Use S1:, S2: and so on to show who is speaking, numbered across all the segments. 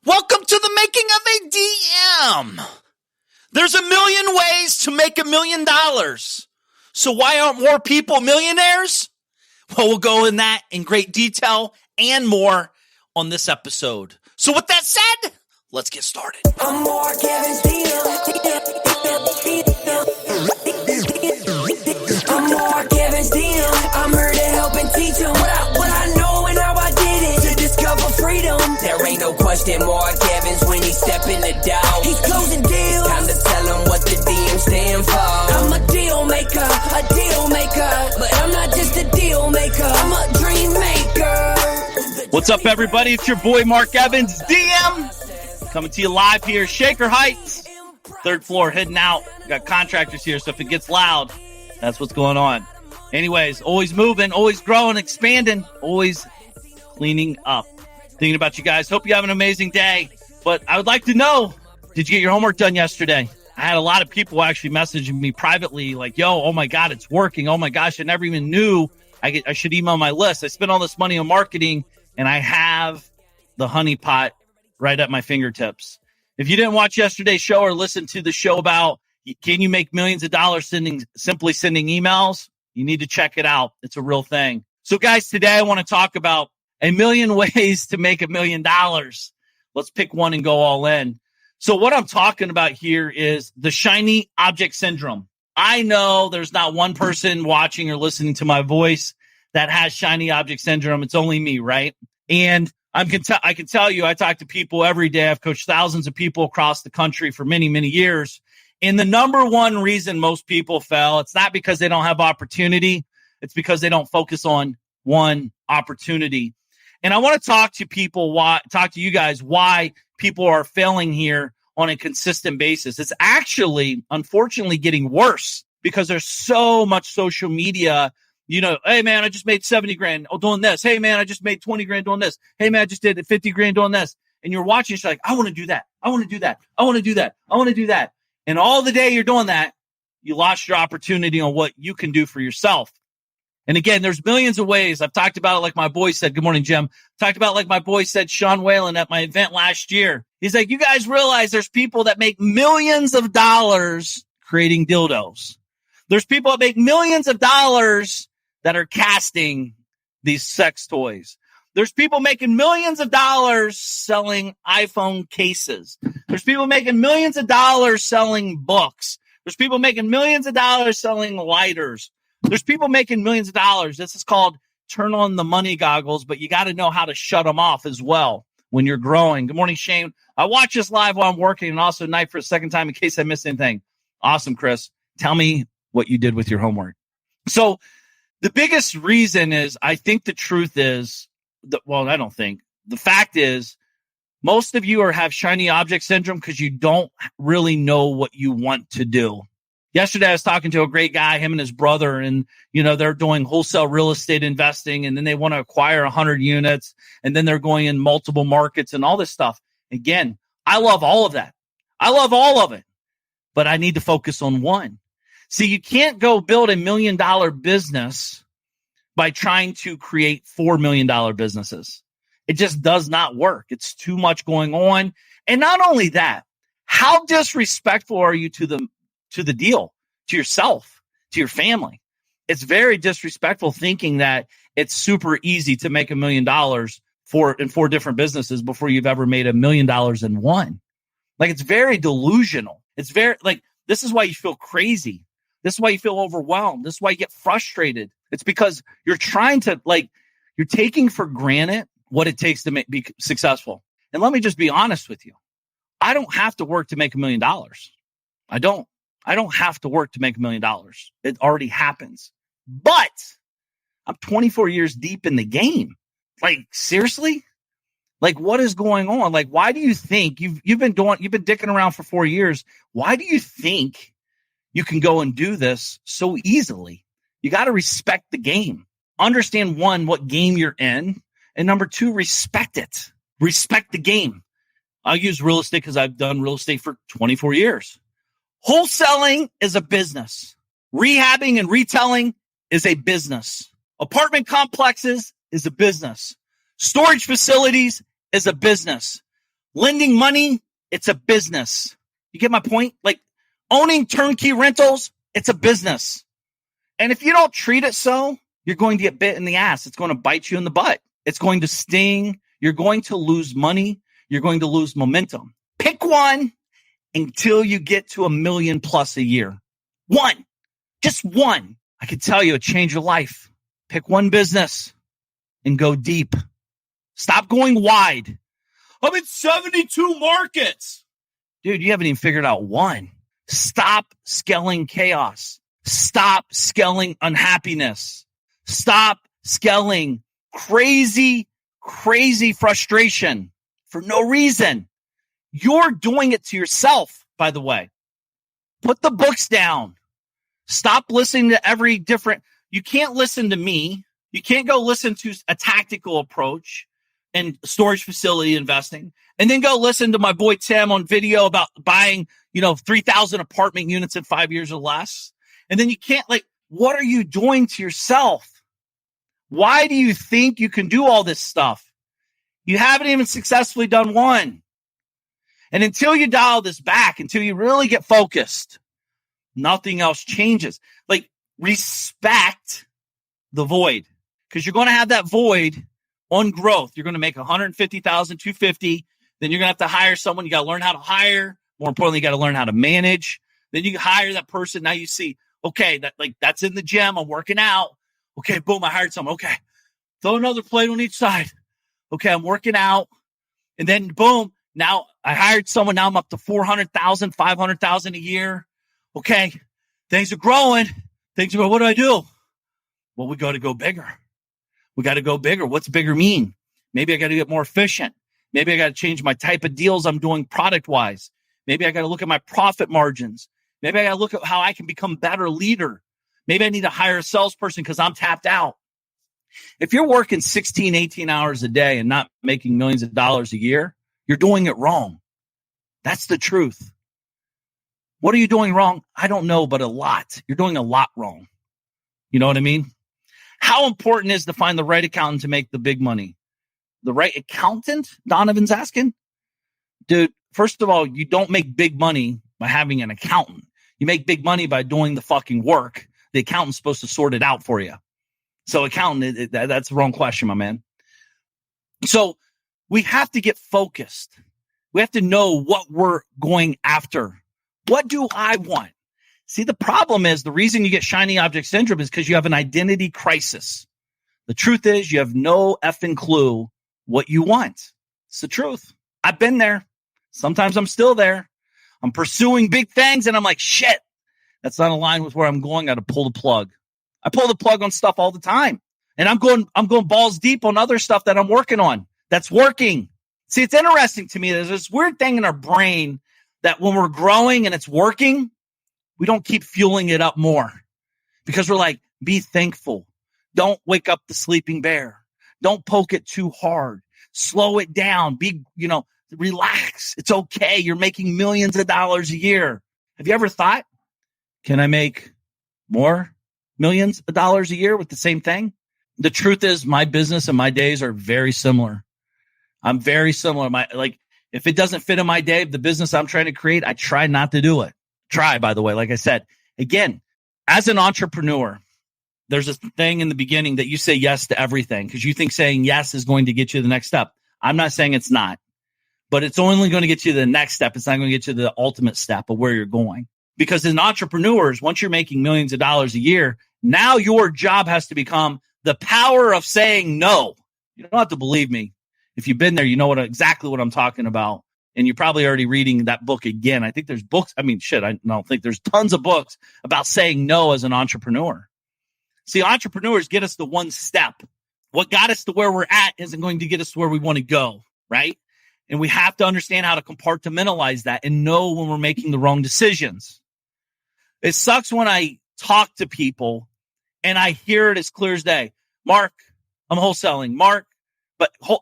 S1: Welcome to the making of a DM. There's a million ways to make $1 million. So why aren't more people millionaires? Well, we'll go in that in great detail and more on this episode. So with that said, let's get started.
S2: I'm Mark Evans, I'm Mark Evans, I'm here to help and teach them what I know and how I did it to discover freedom. There ain't no question Mark Evans when he step in the door. He's closing deals. Time to tell him what the DM stand for. I'm a deal maker, but I'm not just a deal maker. I'm a dream maker.
S1: What's up, everybody? It's your boy Mark Evans, DM, coming to you live here, Shaker Heights, third floor, heading out. Got contractors here, so if it gets loud, that's what's going on. Anyways, always moving, always growing, expanding, always cleaning up. Thinking about you guys. Hope you have an amazing day. But I would like to know, did you get your homework done yesterday? I had a lot of people actually messaging me privately like, yo, oh my God, it's working. Oh my gosh, I never even knew I should email my list. I spent all this money on marketing and I have the honeypot right at my fingertips. If you didn't watch yesterday's show or listen to the show about can you make millions of dollars simply sending emails, you need to check it out. It's a real thing. So guys, today I want to talk about a million ways to make $1 million. Let's pick one and go all in. So what I'm talking about here is the shiny object syndrome. I know there's not one person watching or listening to my voice that has shiny object syndrome. It's only me, right? And I can tell you, I talk to people every day. I've coached thousands of people across the country for many, many years. And the number one reason most people fail, it's not because they don't have opportunity. It's because they don't focus on one opportunity. And I want to talk to you guys why people are failing here on a consistent basis. It's actually, unfortunately, getting worse because there's so much social media. You know, hey man, I just made 70 grand doing this. Hey man, I just made 20 grand doing this. Hey man, I just did 50 grand doing this. And you're watching, you're like, I want to do that. I want to do that. I want to do that. I want to do that. And all the day you're doing that, you lost your opportunity on what you can do for yourself. And again, there's millions of ways. I've talked about it like my boy said. Good morning, Jim. Talked about it like my boy said, Sean Whalen, at my event last year. He's like, you guys realize there's people that make millions of dollars creating dildos. There's people that make millions of dollars that are casting these sex toys. There's people making millions of dollars selling iPhone cases. There's people making millions of dollars selling books. There's people making millions of dollars selling lighters. There's people making millions of dollars. This is called turn on the money goggles, but you got to know how to shut them off as well when you're growing. Good morning, Shane. I watch this live while I'm working and also night for a second time in case I missed anything. Awesome, Chris. Tell me what you did with your homework. So the biggest reason is I think the truth is, I don't think. The fact is most of you have shiny object syndrome because you don't really know what you want to do. Yesterday, I was talking to a great guy, him and his brother, and, you know, they're doing wholesale real estate investing, and then they want to acquire 100 units, and then they're going in multiple markets and all this stuff. Again, I love all of that. I love all of it, but I need to focus on one. See, you can't go build $1 million business by trying to create $4 million businesses. It just does not work. It's too much going on. And not only that, how disrespectful are you to the deal, to yourself, to your family? It's very disrespectful thinking that it's super easy to make $1 million in 4 different businesses before you've ever made $1 million in one. Like, it's very delusional. It's very this is why you feel crazy. This is why you feel overwhelmed. This is why you get frustrated. It's because you're trying to you're taking for granted what it takes to be successful. And let me just be honest with you. I don't have to work to make $1 million. I don't have to work to make $1 million. It already happens. But I'm 24 years deep in the game. Like, seriously? Like, what is going on? Like, why do you think you've been dicking around for 4 years? Why do you think you can go and do this so easily? You got to respect the game. Understand, one, what game you're in. And number two, respect it. Respect the game. I'll use real estate because I've done real estate for 24 years. Wholesaling is a business. Rehabbing and retailing is a business. Apartment complexes is a business. Storage facilities is a business. Lending money, it's a business. You get my point? Like owning turnkey rentals, it's a business. And if you don't treat it so, you're going to get bit in the ass. It's going to bite you in the butt. It's going to sting. You're going to lose money. You're going to lose momentum. Pick one until you get to $1 million+ a year. One, just one. I can tell you it changed your life. Pick one business and go deep. Stop going wide. I'm in 72 markets. Dude, you haven't even figured out one. Stop scaling chaos. Stop scaling unhappiness. Stop scaling crazy frustration for no reason. You're doing it to yourself, by the way. Put the books down. Stop listening to every different. You can't listen to me. You can't go listen to a tactical approach and storage facility investing and then go listen to my boy Tim on video about buying, 3,000 apartment units in 5 years or less. And then you can't, what are you doing to yourself? Why do you think you can do all this stuff? You haven't even successfully done one. And until you dial this back, until you really get focused, nothing else changes. Respect the void, because you're going to have that void on growth. You're going to make 150,000, 250. Then you're going to have to hire someone. You got to learn how to hire. More importantly, you got to learn how to manage. Then you hire that person. Now you see, okay, that's in the gym. I'm working out. Okay, boom, I hired someone. Okay, throw another plate on each side. Okay, I'm working out. And then boom, now I hired someone. Now I'm up to 400,000, 500,000 a year. Okay, things are growing. What do I do? Well, we got to go bigger. We got to go bigger. What's bigger mean? Maybe I got to get more efficient. Maybe I got to change my type of deals I'm doing product-wise. Maybe I got to look at my profit margins. Maybe I got to look at how I can become a better leader. Maybe I need to hire a salesperson because I'm tapped out. If you're working 16, 18 hours a day and not making millions of dollars a year, you're doing it wrong. That's the truth. What are you doing wrong? I don't know, but a lot. You're doing a lot wrong. You know what I mean? How important is to find the right accountant to make the big money? The right accountant? Donovan's asking. Dude, first of all, you don't make big money by having an accountant. You make big money by doing the fucking work. The accountant's supposed to sort it out for you. So accountant, that's the wrong question, my man. So we have to get focused. We have to know what we're going after. What do I want? See, the problem is the reason you get shiny object syndrome is because you have an identity crisis. The truth is you have no effing clue what you want. It's the truth. I've been there. Sometimes I'm still there. I'm pursuing big things and I'm like, shit, that's not aligned with where I'm going. I got to pull the plug. I pull the plug on stuff all the time. And I'm going balls deep on other stuff that I'm working on. That's working. See, it's interesting to me. There's this weird thing in our brain that when we're growing and it's working, we don't keep fueling it up more because we're like, be thankful. Don't wake up the sleeping bear. Don't poke it too hard. Slow it down. Relax. It's okay. You're making millions of dollars a year. Have you ever thought, can I make more millions of dollars a year with the same thing? The truth is my business and my days are very similar. I'm very similar. If it doesn't fit in my day, the business I'm trying to create, I try not to do it. Try, by the way, like I said, again, as an entrepreneur, there's a thing in the beginning that you say yes to everything because you think saying yes is going to get you to the next step. I'm not saying it's not, but it's only going to get you to the next step. It's not going to get you to the ultimate step of where you're going. Because as entrepreneurs, once you're making millions of dollars a year, now your job has to become the power of saying no. You don't have to believe me. If you've been there, you know exactly what I'm talking about. And you're probably already reading that book again. I think there's books. I don't think there's tons of books about saying no as an entrepreneur. See, entrepreneurs get us to one step. What got us to where we're at isn't going to get us to where we want to go, right? And we have to understand how to compartmentalize that and know when we're making the wrong decisions. It sucks when I talk to people and I hear it as clear as day. Mark, I'm wholesaling. Mark,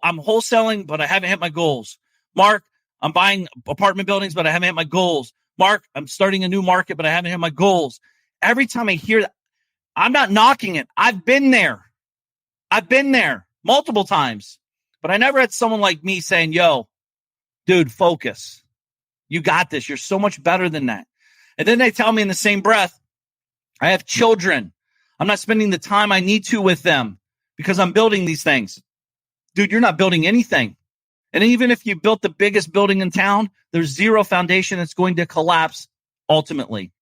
S1: I'm wholesaling, but I haven't hit my goals. Mark, I'm buying apartment buildings, but I haven't hit my goals. Mark, I'm starting a new market, but I haven't hit my goals. Every time I hear that, I'm not knocking it. I've been there. I've been there multiple times, but I never had someone like me saying, yo, Dude, focus. You got this. You're so much better than that. And then they tell me in the same breath, I have children. I'm not spending the time I need to with them because I'm building these things. Dude, you're not building anything. And even if you built the biggest building in town, there's zero foundation that's going to collapse ultimately.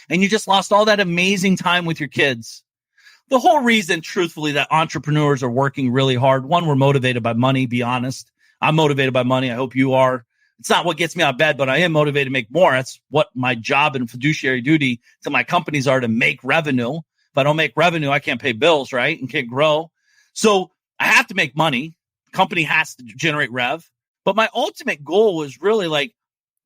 S1: And you just lost all that amazing time with your kids. The whole reason, truthfully, that entrepreneurs are working really hard, one, we're motivated by money, be honest. I'm motivated by money. I hope you are. It's not what gets me out of bed, but I am motivated to make more. That's what my job and fiduciary duty to my companies are, to make revenue. If I don't make revenue, I can't pay bills, right? And can't grow. So I have to make money. Company has to generate rev. But my ultimate goal is really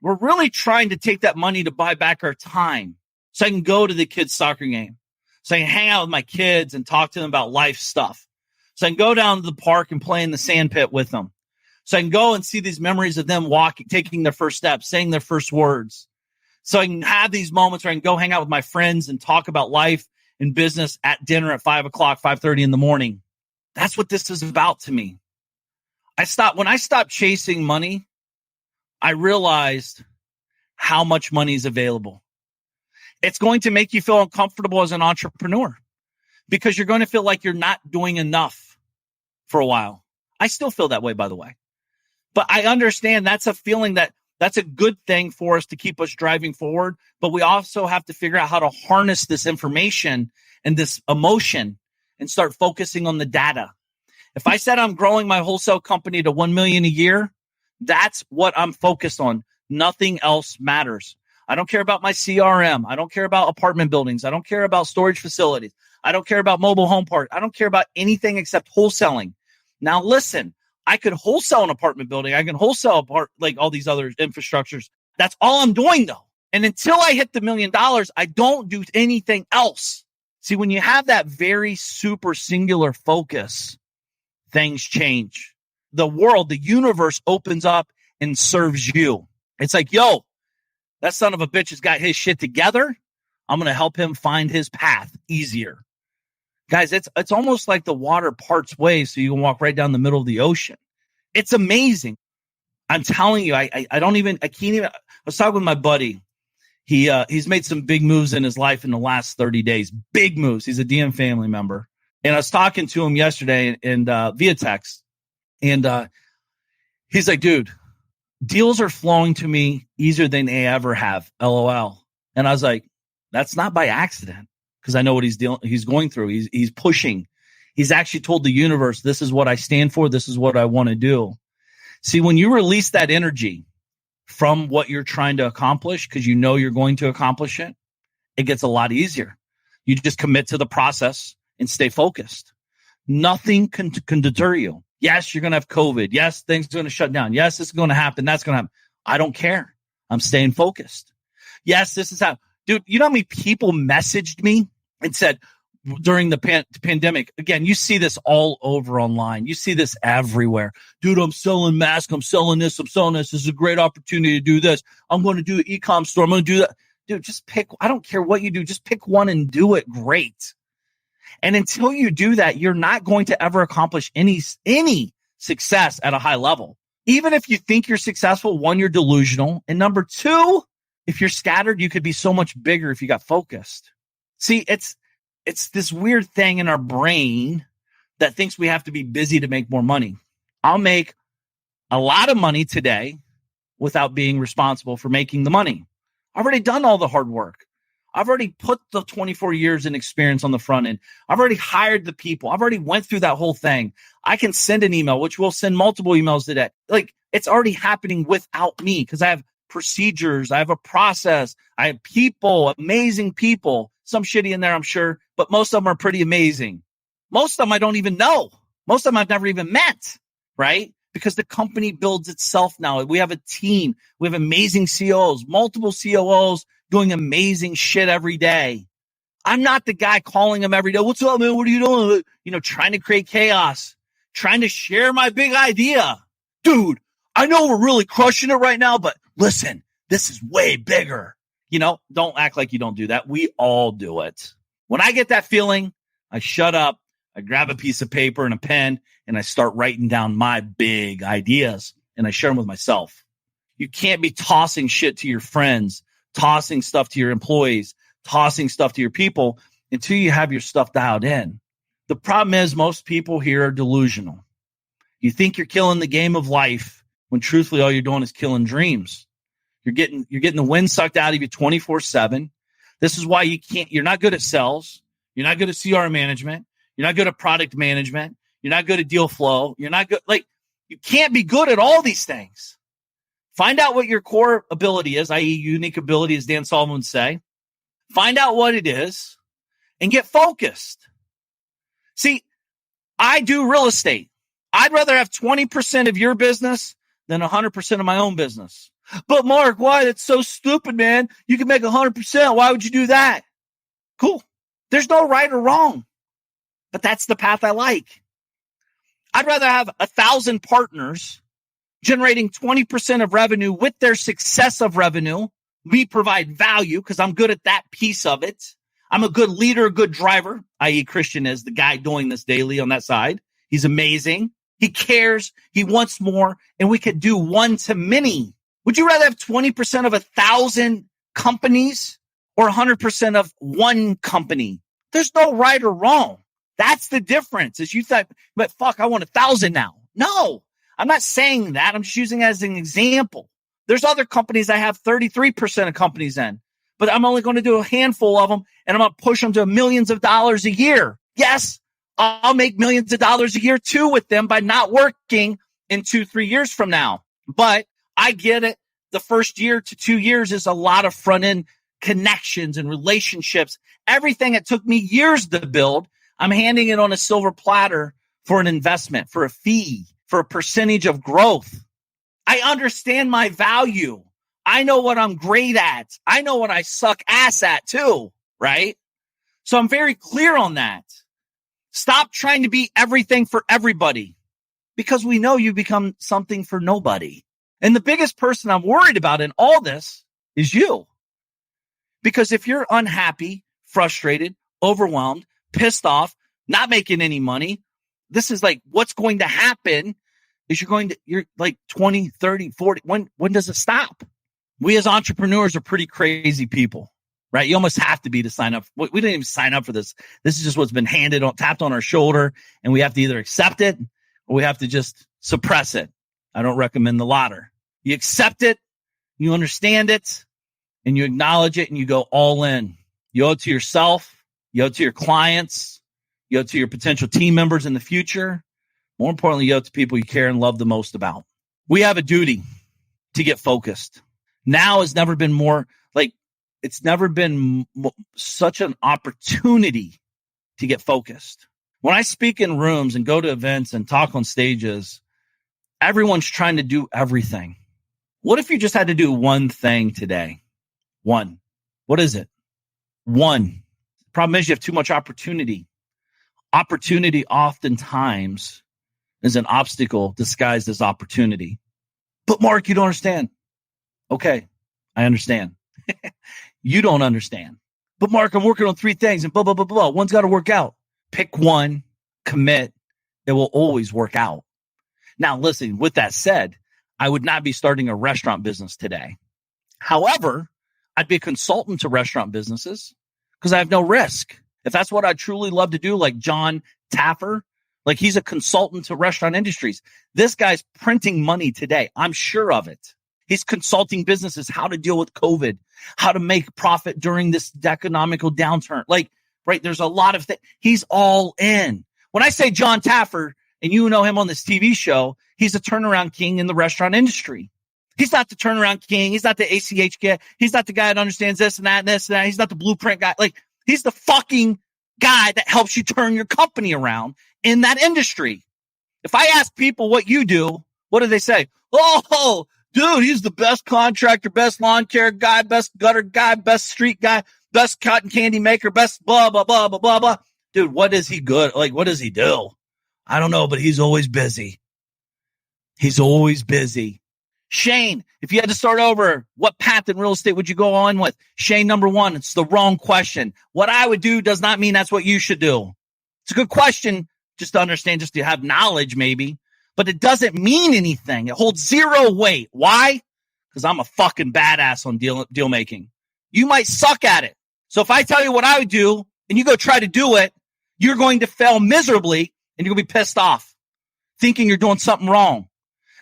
S1: we're really trying to take that money to buy back our time so I can go to the kids' soccer game, so I can hang out with my kids and talk to them about life stuff, so I can go down to the park and play in the sand pit with them, so I can go and see these memories of them walking, taking their first steps, saying their first words, so I can have these moments where I can go hang out with my friends and talk about life and business at dinner at 5 o'clock, 5:30 in the morning. That's what this is about to me. When I stopped chasing money, I realized how much money is available. It's going to make you feel uncomfortable as an entrepreneur because you're going to feel like you're not doing enough for a while. I still feel that way, by the way. But I understand that's a feeling that's a good thing for us to keep us driving forward. But we also have to figure out how to harness this information and this emotion and start focusing on the data. If I said I'm growing my wholesale company to 1 million a year, that's what I'm focused on. Nothing else matters. I don't care about my CRM. I don't care about apartment buildings. I don't care about storage facilities. I don't care about mobile home parks. I don't care about anything except wholesaling. Now, listen, I could wholesale an apartment building. I can wholesale all these other infrastructures. That's all I'm doing, though. And until I hit the $1 million, I don't do anything else. See, when you have that very super singular focus, things change. The world, the universe opens up and serves you. It's like, yo, that son of a bitch has got his shit together. I'm going to help him find his path easier. Guys, it's almost like the water parts ways so you can walk right down the middle of the ocean. It's amazing. I'm telling you, I was talking with my buddy. He's made some big moves in his life in the last 30 days. Big moves. He's a DM family member. And I was talking to him yesterday and via text. And he's like, dude, deals are flowing to me easier than they ever have. LOL. And I was like, that's not by accident, because I know what he's going through. He's pushing. He's actually told the universe, this is what I stand for. This is what I want to do. See, when you release that energy from what you're trying to accomplish, because you know you're going to accomplish it, it gets a lot easier. You just commit to the process and stay focused. Nothing can deter you. Yes, you're going to have COVID. Yes, things are going to shut down. Yes, this is going to happen. That's going to happen. I don't care. I'm staying focused. Yes, this is how. Dude, you know how many people messaged me and said during the pandemic, again, you see this all over online. You see this everywhere. Dude, I'm selling masks. I'm selling this. I'm selling this. This is a great opportunity to do this. I'm going to do an e-com store. I'm going to do that. Dude, just pick. I don't care what you do. Just pick one and do it great. And until you do that, you're not going to ever accomplish any success at a high level. Even if you think you're successful, one, you're delusional. And number two, if you're scattered, you could be so much bigger if you got focused. See, it's this weird thing in our brain that thinks we have to be busy to make more money. I'll make a lot of money today without being responsible for making the money. I've already done all the hard work. I've already put the 24 years in experience on the front end. I've already hired the people. I've already went through that whole thing. I can send an email, which we'll send multiple emails today. Like, it's already happening without me because I have procedures. I have a process. I have people, amazing people. Some shitty in there, I'm sure, but most of them are pretty amazing. Most of them I don't even know. Most of them I've never even met, right? Because the company builds itself now. We have a team. We have amazing COOs, multiple COOs doing amazing shit every day. I'm not the guy calling them every day. What's up, man? What are you doing? You know, trying to create chaos, trying to share my big idea. Dude, I know we're really crushing it right now, but listen, this is way bigger. You know, don't act like you don't do that. We all do it. When I get that feeling, I shut up, I grab a piece of paper and a pen, and I start writing down my big ideas, and I share them with myself. You can't be tossing shit to your friends, tossing stuff to your employees, tossing stuff to your people until you have your stuff dialed in. The problem is most people here are delusional. You think you're killing the game of life when truthfully all you're doing is killing dreams. You're getting the wind sucked out of you 24/7. This is why you're not good at sales. You're not good at CR management. You're not good at product management. You're not good at deal flow. You're not good. You can't be good at all these things. Find out what your core ability is, i.e. unique ability, as Dan Sullivan would say. Find out what it is and get focused. See, I do real estate. I'd rather have 20% of your business than 100% of my own business. But Mark, why? That's so stupid, man. You can make 100%. Why would you do that? Cool. There's no right or wrong, but that's the path I like. I'd rather have 1,000 partners generating 20% of revenue with their success of revenue. We provide value because I'm good at that piece of it. I'm a good leader, a good driver, i.e. Christian is the guy doing this daily on that side. He's amazing. He cares. He wants more. And we could do one to many. Would you rather have 20% of 1,000 companies or 100% of one company? There's no right or wrong. That's the difference. Is you thought, but fuck, I want 1,000 now. No, I'm not saying that. I'm just using it as an example. There's other companies I have 33% of companies in, but I'm only going to do a handful of them and I'm going to push them to millions of dollars a year. Yes, I'll make millions of dollars a year too with them by not working in 2-3 years from now. But I get it. The first year to 2 years is a lot of front end connections and relationships. Everything it took me years to build, I'm handing it on a silver platter for an investment, for a fee, for a percentage of growth. I understand my value. I know what I'm great at. I know what I suck ass at too, right? So I'm very clear on that. Stop trying to be everything for everybody because we know you become something for nobody. And the biggest person I'm worried about in all this is you. Because if you're unhappy, frustrated, overwhelmed, pissed off, not making any money, this is like what's going to happen is you're like 20, 30, 40. When does it stop? We as entrepreneurs are pretty crazy people, right? You almost have to be to sign up. We didn't even sign up for this. This is just what's been tapped on our shoulder, and we have to either accept it or we have to just suppress it. I don't recommend the latter. You accept it, you understand it, and you acknowledge it, and you go all in. You owe it to yourself, you owe it to your clients, you owe it to your potential team members in the future. More importantly, you owe it to people you care and love the most about. We have a duty to get focused. Now has never been more it's never been such an opportunity to get focused. When I speak in rooms and go to events and talk on stages, everyone's trying to do everything. What if you just had to do one thing today? One. What is it? One. The problem is you have too much opportunity. Opportunity oftentimes is an obstacle disguised as opportunity. But Mark, you don't understand. Okay, I understand. You don't understand. But Mark, I'm working on 3 things and blah, blah, blah, blah. One's got to work out. Pick one, commit. It will always work out. Now, listen, with that said, I would not be starting a restaurant business today. However, I'd be a consultant to restaurant businesses because I have no risk. If that's what I truly love to do, like John Taffer, like he's a consultant to restaurant industries. This guy's printing money today. I'm sure of it. He's consulting businesses how to deal with COVID, how to make profit during this economical downturn. Right, there's a lot of things. He's all in. When I say John Taffer, and you know him on this TV show, he's a turnaround king in the restaurant industry. He's not the turnaround king. He's not the ACH guy. He's not the guy that understands this and that and this and that. He's not the blueprint guy. He's the fucking guy that helps you turn your company around in that industry. If I ask people what you do, what do they say? Oh, dude, he's the best contractor, best lawn care guy, best gutter guy, best street guy, best cotton candy maker, best blah, blah, blah, blah, blah, blah. Dude, what is he good? What does he do? I don't know, but he's always busy. He's always busy. Shane, if you had to start over, what path in real estate would you go on with? Shane, number 1, it's the wrong question. What I would do does not mean that's what you should do. It's a good question just to understand, just to have knowledge maybe, but it doesn't mean anything. It holds 0 weight. Why? because I'm a fucking badass on deal making. You might suck at it. So if I tell you what I would do and you go try to do it, you're going to fail miserably and you're going to be pissed off, thinking you're doing something wrong.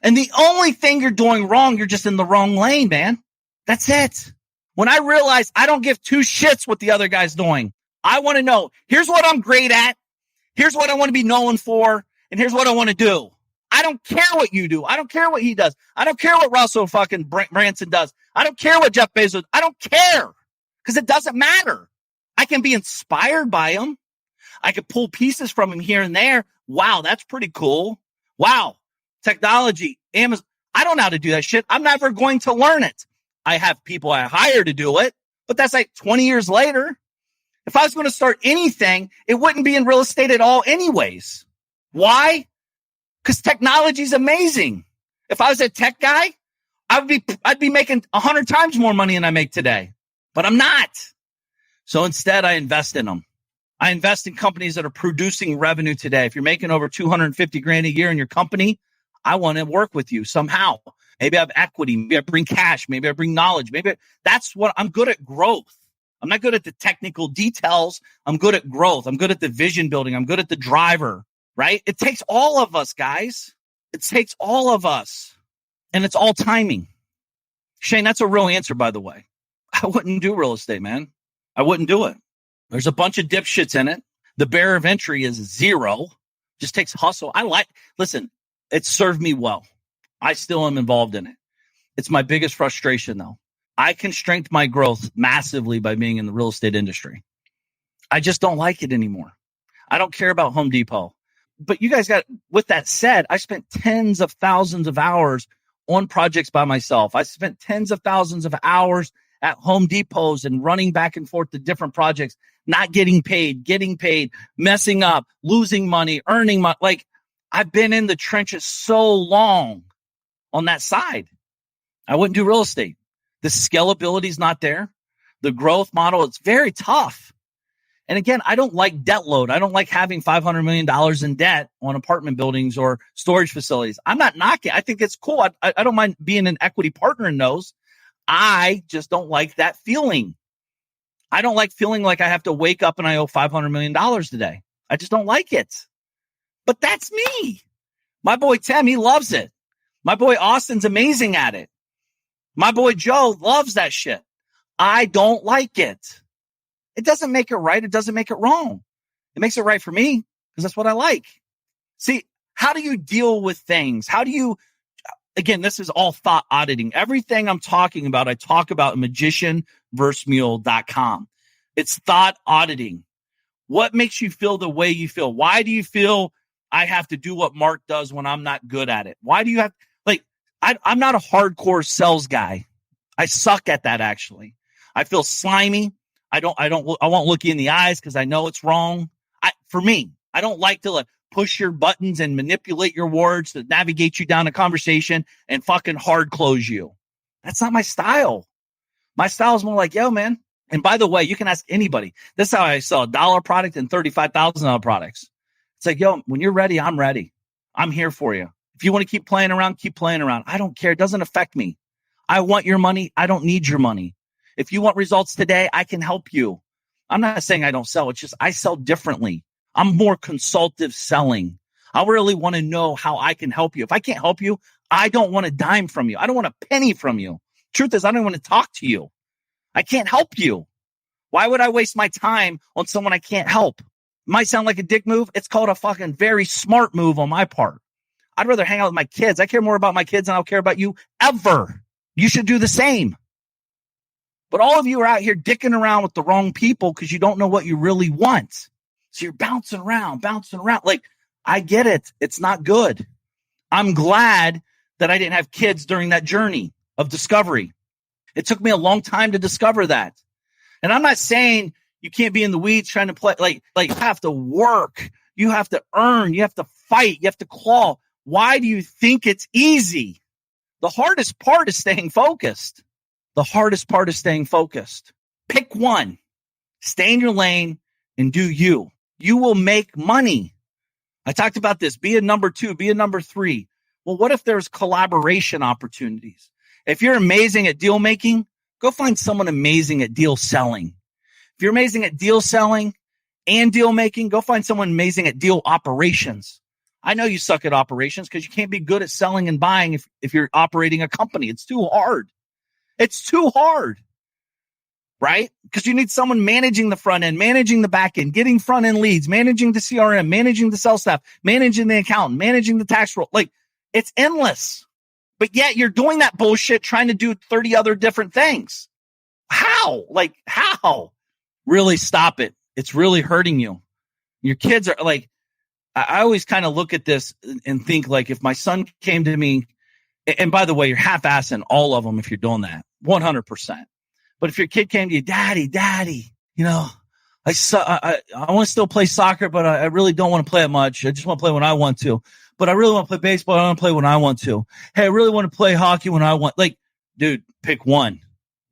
S1: And the only thing you're doing wrong, you're just in the wrong lane, man. That's it. When I realized I don't give two shits what the other guy's doing, I want to know, here's what I'm great at. Here's what I want to be known for. And here's what I want to do. I don't care what you do. I don't care what he does. I don't care what Russell fucking Branson does. I don't care what Jeff Bezos. I don't care because it doesn't matter. I can be inspired by him. I can pull pieces from him here and there. Wow, that's pretty cool. Wow, technology, Amazon. I don't know how to do that shit. I'm never going to learn it. I have people I hire to do it, but that's like 20 years later. If I was going to start anything, it wouldn't be in real estate at all anyways. Why? Because technology is amazing. If I was a tech guy, I'd be making 100 times more money than I make today, but I'm not. So instead, I invest in them. I invest in companies that are producing revenue today. If you're making over 250 grand a year in your company, I want to work with you somehow. Maybe I have equity. Maybe I bring cash. Maybe I bring knowledge. That's what I'm good at. Growth. I'm not good at the technical details. I'm good at growth. I'm good at the vision building. I'm good at the driver, right? It takes all of us, guys. It takes all of us. And it's all timing. Shane, that's a real answer, by the way. I wouldn't do real estate, man. I wouldn't do it. There's a bunch of dipshits in it. The barrier of entry is 0. Just takes hustle. Listen, it served me well. I still am involved in it. It's my biggest frustration, though. I constrained my growth massively by being in the real estate industry. I just don't like it anymore. I don't care about Home Depot. But you guys with that said, I spent tens of thousands of hours on projects by myself. I spent tens of thousands of hours at Home Depots and running back and forth to different projects, not getting paid, messing up, losing money, earning money. Like, I've been in the trenches so long on that side. I wouldn't do real estate. The scalability is not there. The growth model, it's very tough. And again, I don't like debt load. I don't like having $500 million in debt on apartment buildings or storage facilities. I'm not knocking. I think it's cool. I don't mind being an equity partner in those. I just don't like that feeling. I don't like feeling like I have to wake up and I owe $500 million today. I just don't like it. But that's me. My boy Tim, he loves it. My boy Austin's amazing at it. My boy Joe loves that shit. I don't like it. It doesn't make it right. It doesn't make it wrong. It makes it right for me because that's what I like. See, how do you deal with things? Again, this is all thought auditing. Everything I'm talking about, I talk about at magicianversemule.com. It's thought auditing. What makes you feel the way you feel? Why do you feel I have to do what Mark does when I'm not good at it? Why do you have, I'm not a hardcore sales guy. I suck at that, actually. I feel slimy. I won't look you in the eyes because I know it's wrong. For me, I don't like to push your buttons and manipulate your words to navigate you down a conversation and fucking hard close you. That's not my style. My style is more like, yo, man. And by the way, you can ask anybody. This is how I sell a $1 product and $35,000 products. It's like, yo, when you're ready, I'm ready. I'm here for you. If you want to keep playing around, keep playing around. I don't care. It doesn't affect me. I want your money. I don't need your money. If you want results today, I can help you. I'm not saying I don't sell. It's just I sell differently. I'm more consultative selling. I really want to know how I can help you. If I can't help you, I don't want a dime from you. I don't want a penny from you. Truth is, I don't want to talk to you. I can't help you. Why would I waste my time on someone I can't help? Might sound like a dick move. It's called a fucking very smart move on my part. I'd rather hang out with my kids. I care more about my kids than I'll care about you ever. You should do the same. But all of you are out here dicking around with the wrong people because you don't know what you really want. So you're bouncing around. Like, I get it. It's not good. I'm glad that I didn't have kids during that journey of discovery. It took me a long time to discover that. And I'm not saying you can't be in the weeds trying to play. Like you have to work. You have to earn. You have to fight. You have to claw. Why do you think it's easy? The hardest part is staying focused. Pick one. Stay in your lane and do you. You will make money. I talked about this. Be a number 2. Be a number 3. Well, what if there's collaboration opportunities? If you're amazing at deal making, go find someone amazing at deal selling. If you're amazing at deal selling and deal making, go find someone amazing at deal operations. I know you suck at operations because you can't be good at selling and buying if you're operating a company. It's too hard. It's too hard, right? Because you need someone managing the front end, managing the back end, getting front end leads, managing the CRM, managing the sales staff, managing the accountant, managing the tax roll. Like, it's endless. But yet you're doing that bullshit trying to do 30 other different things. How? Like, how? Really stop it. It's really hurting you. Your kids are like, I always kind of look at this and think like if my son came to me, and by the way, you're half-assing all of them if you're doing that, 100%. But if your kid came to you, daddy, you know, I want to still play soccer, but I really don't want to play it much. I just want to play when I want to. But I really want to play baseball. I want to play when I want to. Hey, I really want to play hockey when I want. Like, dude, pick one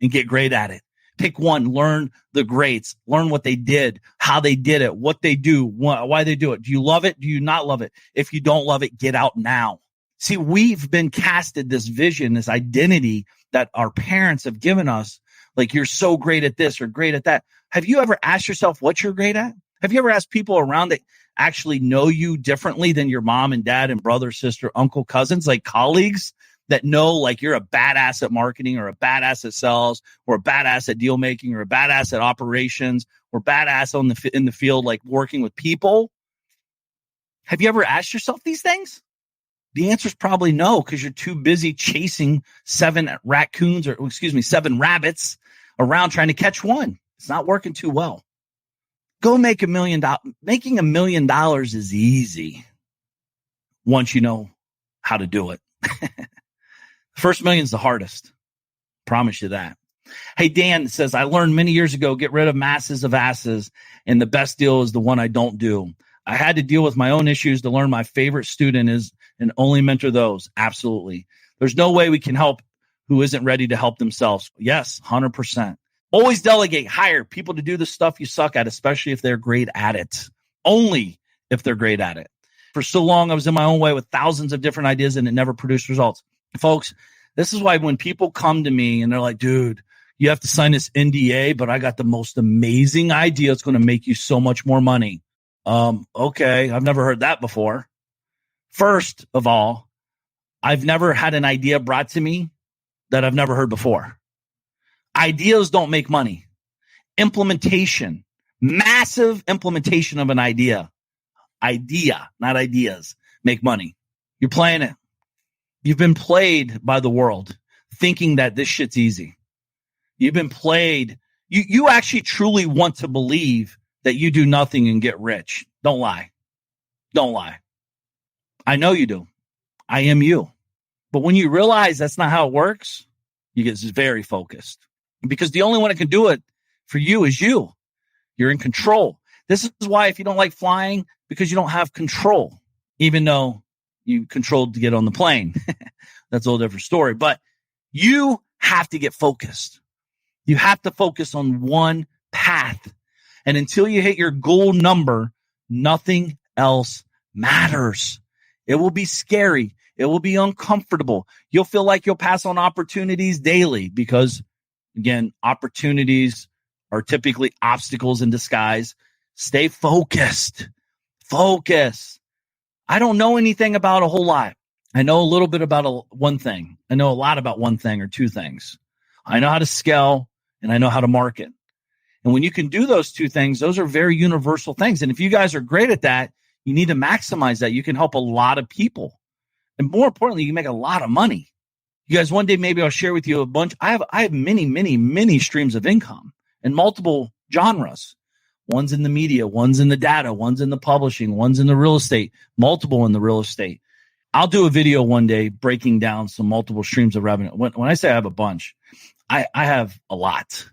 S1: and get great at it. Pick one, learn the greats, learn what they did, how they did it, what they do, why they do it. Do you love it? Do you not love it? If you don't love it, get out now. See, we've been casted this vision, this identity that our parents have given us. Like, you're so great at this or great at that. Have you ever asked yourself what you're great at? Have you ever asked people around that actually know you differently than your mom and dad and brother, sister, uncle, cousins, like colleagues that know like you're a badass at marketing or a badass at sales or a badass at deal making or a badass at operations or badass in the field, like working with people? Have you ever asked yourself these things? The answer is probably no, because you're too busy chasing 7 rabbits around trying to catch one. It's not working too well. Go make $1 million. Making $1 million is easy once you know how to do it. First million is the hardest. Promise you that. Hey, Dan says, I learned many years ago, get rid of masses of asses, and the best deal is the one I don't do. I had to deal with my own issues to learn my favorite student is and only mentor those. Absolutely. There's no way we can help who isn't ready to help themselves. Yes, 100%. Always delegate, hire people to do the stuff you suck at, especially if they're great at it. Only if they're great at it. For so long, I was in my own way with thousands of different ideas and it never produced results. Folks, this is why when people come to me and they're like, dude, you have to sign this NDA, but I got the most amazing idea. It's going to make you so much more money. Okay, I've never heard that before. First of all, I've never had an idea brought to me that I've never heard before. Ideas don't make money. Implementation, massive implementation of an idea, not ideas, make money. You're playing it. You've been played by the world thinking that this shit's easy. You've been played. You actually truly want to believe that you do nothing and get rich. Don't lie. Don't lie. I know you do. I am you. But when you realize that's not how it works, you get very focused. Because the only one that can do it for you is you. You're in control. This is why if you don't like flying, because you don't have control, even though you controlled to get on the plane. That's a whole different story. But you have to get focused. You have to focus on one path. And until you hit your goal number, nothing else matters. It will be scary. It will be uncomfortable. You'll feel like you'll pass on opportunities daily because, again, opportunities are typically obstacles in disguise. Stay focused. Focus. I don't know anything about a whole lot. I know a little bit about one thing. I know a lot about one thing or two things. I know how to scale and I know how to market. And when you can do those two things, those are very universal things. And if you guys are great at that, you need to maximize that. You can help a lot of people. And more importantly, you can make a lot of money. You guys, one day, maybe I'll share with you a bunch. I have many streams of income in multiple genres. One's in the media, one's in the data, one's in the publishing, one's in the real estate, multiple in the real estate. I'll do a video one day breaking down some multiple streams of revenue. When I say I have a bunch, I have a lot.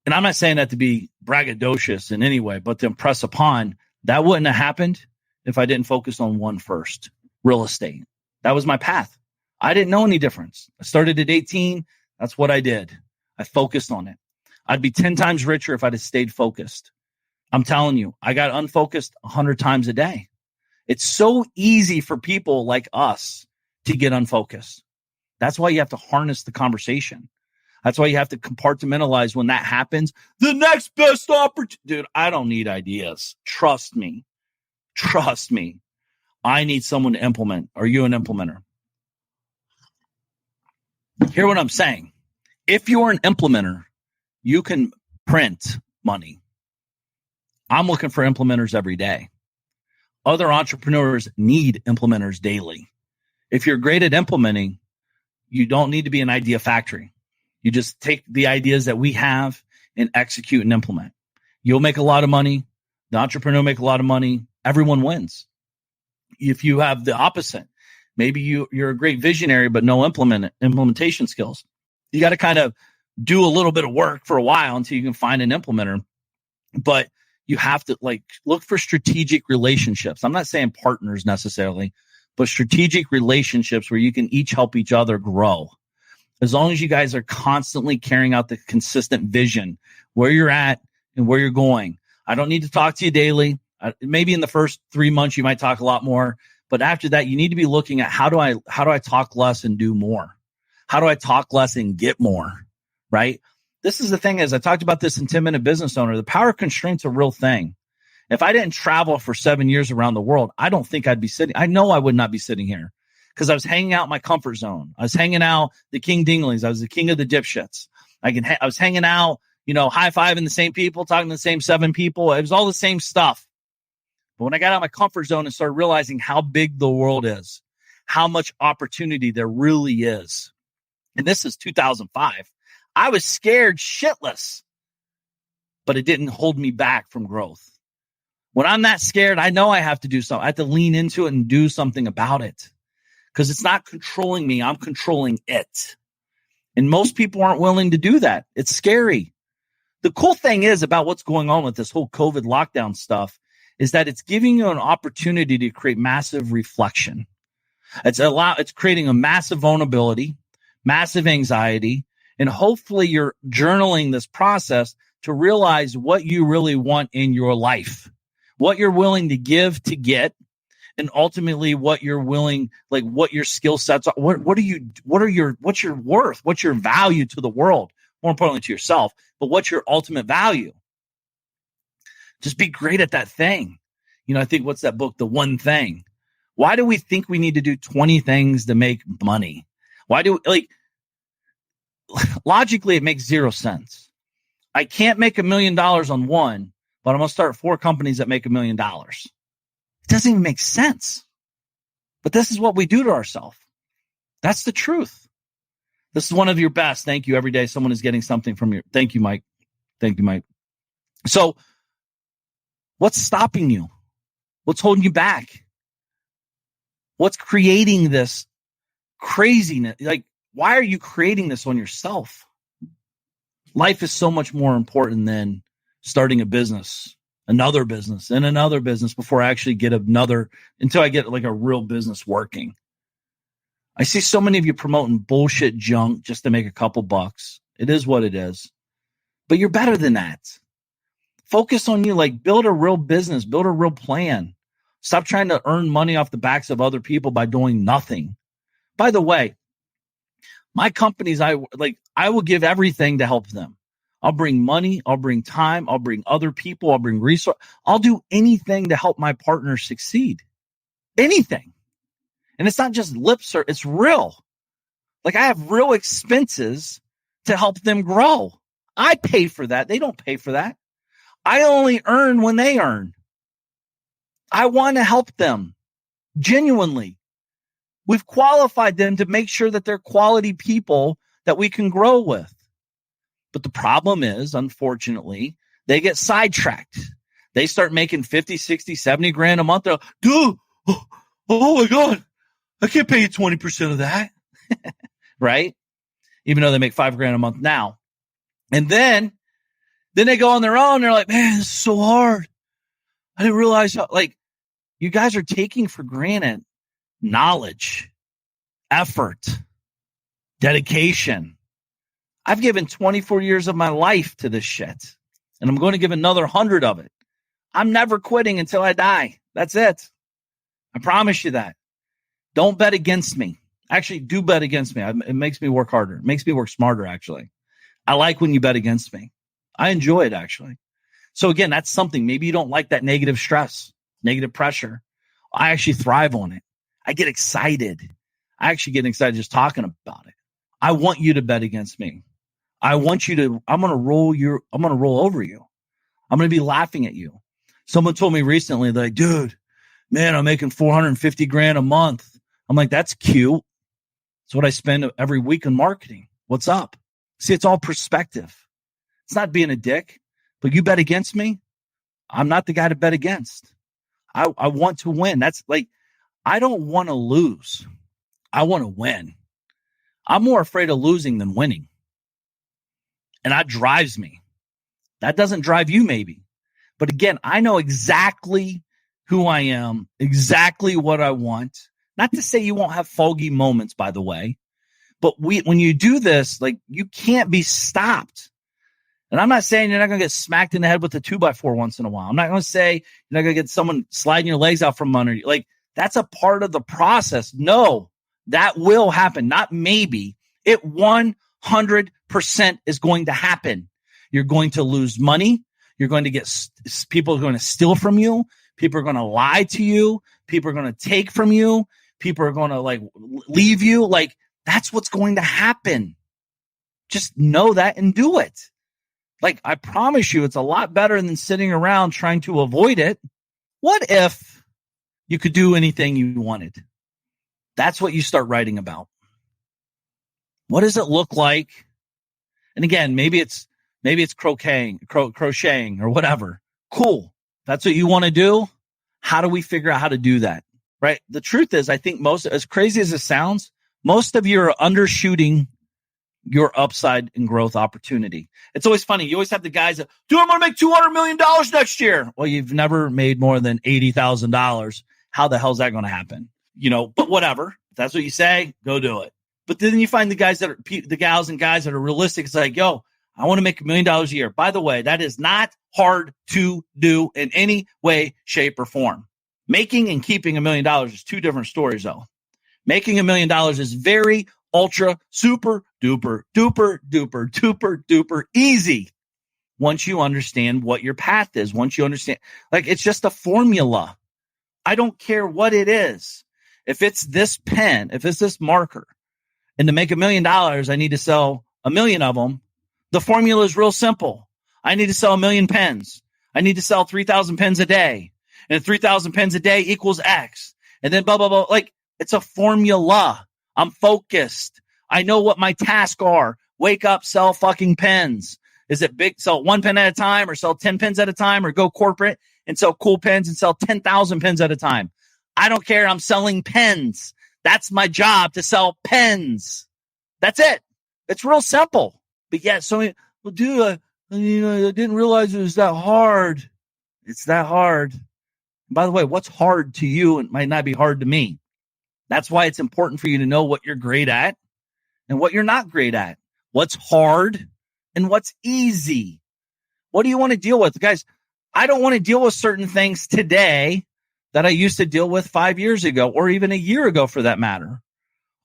S1: And I'm not saying that to be braggadocious in any way, but to impress upon that wouldn't have happened if I didn't focus on one first, real estate. That was my path. I didn't know any difference. I started at 18. That's what I did. I focused on it. I'd be 10 times richer if I'd have stayed focused. I'm telling you, I got unfocused 100 times a day. It's so easy for people like us to get unfocused. That's why you have to harness the conversation. That's why you have to compartmentalize when that happens. The next best opportunity. Dude, I don't need ideas. Trust me. Trust me. I need someone to implement. Are you an implementer? Hear what I'm saying. If you're an implementer, you can print money. I'm looking for implementers every day. Other entrepreneurs need implementers daily. If you're great at implementing, you don't need to be an idea factory. You just take the ideas that we have and execute and implement. You'll make a lot of money. The entrepreneur will make a lot of money. Everyone wins. If you have the opposite, maybe you're a great visionary, but no implementation skills. You got to kind of do a little bit of work for a while until you can find an implementer. But you have to look for strategic relationships. I'm not saying partners necessarily, but strategic relationships where you can each help each other grow. As long as you guys are constantly carrying out the consistent vision, where you're at and where you're going. I don't need to talk to you daily. Maybe in the first 3 months, you might talk a lot more. But after that, you need to be looking at how do I talk less and do more? How do I talk less and get more? Right? This is the thing is I talked about this in 10-Minute Business Owner. The power constraint's a real thing. If I didn't travel for 7 years around the world, I don't think I'd be sitting. I know I would not be sitting here because I was hanging out in my comfort zone. I was hanging out the king dinglings. I was the king of the dipshits. I was hanging out, high-fiving the same people, talking to the same 7 people. It was all the same stuff. But when I got out of my comfort zone and started realizing how big the world is, how much opportunity there really is, and this is 2005, I was scared shitless, but it didn't hold me back from growth. When I'm that scared, I know I have to do something. I have to lean into it and do something about it because it's not controlling me. I'm controlling it. And most people aren't willing to do that. It's scary. The cool thing is about what's going on with this whole COVID lockdown stuff is that it's giving you an opportunity to create massive reflection. It's creating a massive vulnerability, massive anxiety, and hopefully you're journaling this process to realize what you really want in your life, what you're willing to give to get, and ultimately what you're willing, what your skill sets are. What's your worth? What's your value to the world? More importantly to yourself, but what's your ultimate value? Just be great at that thing. I think what's that book? The One Thing. Why do we think we need to do 20 things to make money? Why do logically, it makes zero sense. I can't make $1 million on one, but I'm going to start 4 companies that make $1 million. It doesn't even make sense. But this is what we do to ourselves. That's the truth. This is one of your best. Thank you. Every day someone is getting something from you. Thank you, Mike. Thank you, Mike. So what's stopping you? What's holding you back? What's creating this craziness? Why are you creating this on yourself? Life is so much more important than starting a business, another business, and another business before I actually get until I get a real business working. I see so many of you promoting bullshit junk just to make a couple bucks. It is what it is. But you're better than that. Focus on you. Build a real business, build a real plan. Stop trying to earn money off the backs of other people by doing nothing. By the way, my companies, I will give everything to help them. I'll bring money. I'll bring time. I'll bring other people. I'll bring resources. I'll do anything to help my partners succeed. Anything. And it's not just lip service. It's real. I have real expenses to help them grow. I pay for that. They don't pay for that. I only earn when they earn. I want to help them genuinely. We've qualified them to make sure that they're quality people that we can grow with. But the problem is, unfortunately, they get sidetracked. They start making 50, 60, 70 grand a month. They're like, dude, oh my God, I can't pay you 20% of that. Right? Even though they make 5 grand a month now. And then they go on their own. They're like, man, this is so hard. I didn't realize how, you guys are taking for granted knowledge, effort, dedication. I've given 24 years of my life to this shit, and I'm going to give another 100 of it. I'm never quitting until I die. That's it. I promise you that. Don't bet against me. Actually, do bet against me. It makes me work harder. It makes me work smarter, actually. I like when you bet against me. I enjoy it, actually. So again, that's something. Maybe you don't like that negative stress, negative pressure. I actually thrive on it. I get excited. I actually get excited just talking about it. I want you to bet against me. I'm going to roll over you. I'm going to be laughing at you. Someone told me recently, like, dude, man, I'm making $450,000 a month. I'm like, that's cute. It's what I spend every week in marketing. What's up? See, it's all perspective. It's not being a dick, but you bet against me. I'm not the guy to bet against. I want to win. That's like, I don't want to lose. I want to win. I'm more afraid of losing than winning. And that drives me. That doesn't drive you maybe. But again, I know exactly who I am, exactly what I want. Not to say you won't have foggy moments, by the way. But when you do this, like, you can't be stopped. And I'm not saying you're not going to get smacked in the head with a 2x4 once in a while. I'm not going to say you're not going to get someone sliding your legs out from under you. Like, that's a part of the process. No, that will happen. Not maybe. It 100% is going to happen. You're going to lose money. You're going to get people are going to steal from you. People are going to lie to you. People are going to take from you. People are going to like leave you. Like, that's what's going to happen. Just know that and do it. Like, I promise you, it's a lot better than sitting around trying to avoid it. What if you could do anything you wanted? That's what you start writing about. What does it look like? And again, maybe it's crocheting or whatever. Cool. That's what you want to do. How do we figure out how to do that? Right? The truth is, I think most, as crazy as it sounds, most of you are undershooting your upside and growth opportunity. It's always funny. You always have the guys that, dude, I'm going to make $200 million next year. Well, you've never made more than $80,000. How the hell is that going to happen? You know, but whatever. If that's what you say, go do it. But then you find the gals and guys that are realistic. It's like, yo, I want to make $1 million a year. By the way, that is not hard to do in any way, shape, or form. Making and keeping $1 million is two different stories, though. Making $1 million is very ultra, super, duper, duper, duper, duper, duper easy once you understand what your path is. Once you understand, like, it's just a formula. I don't care what it is. If it's this pen, if it's this marker, and to make $1 million, I need to sell 1 million of them. The formula is real simple. I need to sell 1 million pens. I need to sell 3,000 pens a day. And 3,000 pens a day equals X. And then blah, blah, blah. Like, it's a formula. I'm focused. I know what my tasks are. Wake up, sell fucking pens. Is it big? Sell 1 pen at a time, or sell 10 pens at a time, or go corporate and sell cool pens and sell 10,000 pens at a time. I don't care. I'm selling pens. That's my job, to sell pens. That's it. It's real simple. But yeah, so, well, dude, I didn't realize it was that hard. It's that hard. And by the way, what's hard to you, it might not be hard to me. That's why it's important for you to know what you're great at and what you're not great at. What's hard and what's easy. What do you want to deal with? Guys, I don't want to deal with certain things today that I used to deal with 5 years ago, or even a year ago for that matter.